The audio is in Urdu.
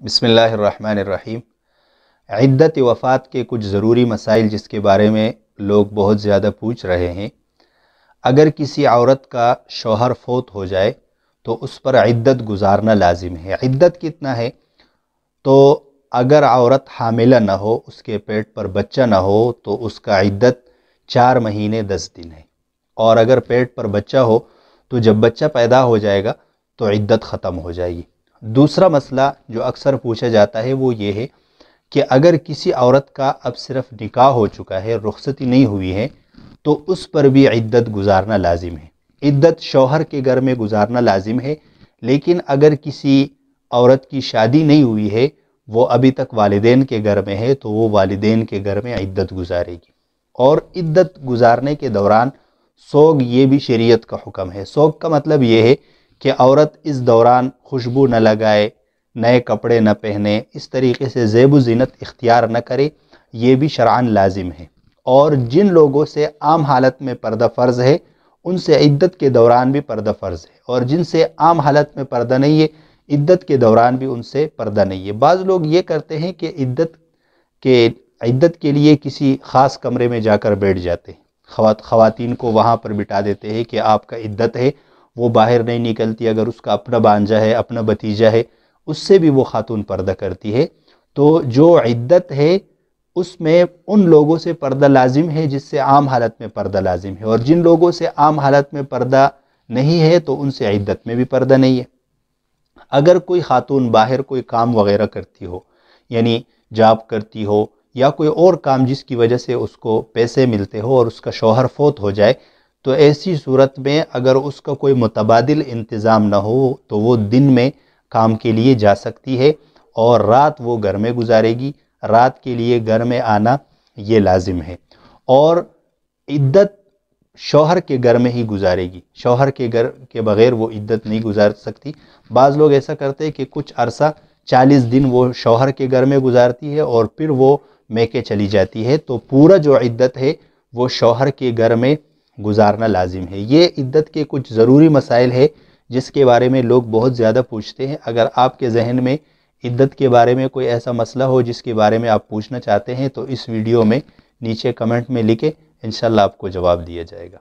بسم اللہ الرحمن الرحیم۔ عدت وفات کے کچھ ضروری مسائل جس کے بارے میں لوگ بہت زیادہ پوچھ رہے ہیں۔ اگر کسی عورت کا شوہر فوت ہو جائے تو اس پر عدت گزارنا لازم ہے۔ عدت کتنا ہے؟ تو اگر عورت حاملہ نہ ہو، اس کے پیٹ پر بچہ نہ ہو تو اس کا عدت 4 مہینے 10 دن ہے، اور اگر پیٹ پر بچہ ہو تو جب بچہ پیدا ہو جائے گا تو عدت ختم ہو جائے گی۔ دوسرا مسئلہ جو اکثر پوچھا جاتا ہے وہ یہ ہے کہ اگر کسی عورت کا اب صرف نکاح ہو چکا ہے، رخصتی نہیں ہوئی ہے، تو اس پر بھی عدت گزارنا لازم ہے۔ عدت شوہر کے گھر میں گزارنا لازم ہے، لیکن اگر کسی عورت کی شادی نہیں ہوئی ہے، وہ ابھی تک والدین کے گھر میں ہے، تو وہ والدین کے گھر میں عدت گزارے گی۔ اور عدت گزارنے کے دوران سوگ، یہ بھی شریعت کا حکم ہے۔ سوگ کا مطلب یہ ہے کہ عورت اس دوران خوشبو نہ لگائے، نئے کپڑے نہ پہنے، اس طریقے سے زیب و زینت اختیار نہ کرے، یہ بھی شرعاً لازم ہے۔ اور جن لوگوں سے عام حالت میں پردہ فرض ہے، ان سے عدت کے دوران بھی پردہ فرض ہے، اور جن سے عام حالت میں پردہ نہیں ہے، عدت کے دوران بھی ان سے پردہ نہیں ہے۔ بعض لوگ یہ کرتے ہیں کہ عدت کے لیے کسی خاص کمرے میں جا کر بیٹھ جاتے ہیں، خواتین کو وہاں پر بٹھا دیتے ہیں کہ آپ کا عدت ہے، وہ باہر نہیں نکلتی۔ اگر اس کا اپنا بانجا ہے، اپنا بھتیجا ہے، اس سے بھی وہ خاتون پردہ کرتی ہے۔ تو جو عدت ہے اس میں ان لوگوں سے پردہ لازم ہے جس سے عام حالت میں پردہ لازم ہے، اور جن لوگوں سے عام حالت میں پردہ نہیں ہے تو ان سے عدت میں بھی پردہ نہیں ہے۔ اگر کوئی خاتون باہر کوئی کام وغیرہ کرتی ہو، یعنی جاب کرتی ہو یا کوئی اور کام جس کی وجہ سے اس کو پیسے ملتے ہو، اور اس کا شوہر فوت ہو جائے، تو ایسی صورت میں اگر اس کا کوئی متبادل انتظام نہ ہو تو وہ دن میں کام کے لیے جا سکتی ہے، اور رات وہ گھر میں گزارے گی۔ رات کے لیے گھر میں آنا یہ لازم ہے، اور عدت شوہر کے گھر میں ہی گزارے گی۔ شوہر کے گھر کے بغیر وہ عدت نہیں گزار سکتی۔ بعض لوگ ایسا کرتے ہیں کہ کچھ عرصہ 40 دن وہ شوہر کے گھر میں گزارتی ہے اور پھر وہ میکے چلی جاتی ہے، تو پورا جو عدت ہے وہ شوہر کے گھر میں گزارنا لازم ہے۔ یہ عدت کے کچھ ضروری مسائل ہے جس کے بارے میں لوگ بہت زیادہ پوچھتے ہیں۔ اگر آپ کے ذہن میں عدت کے بارے میں کوئی ایسا مسئلہ ہو جس کے بارے میں آپ پوچھنا چاہتے ہیں تو اس ویڈیو میں نیچے کمنٹ میں لکھیں، انشاءاللہ آپ کو جواب دیا جائے گا۔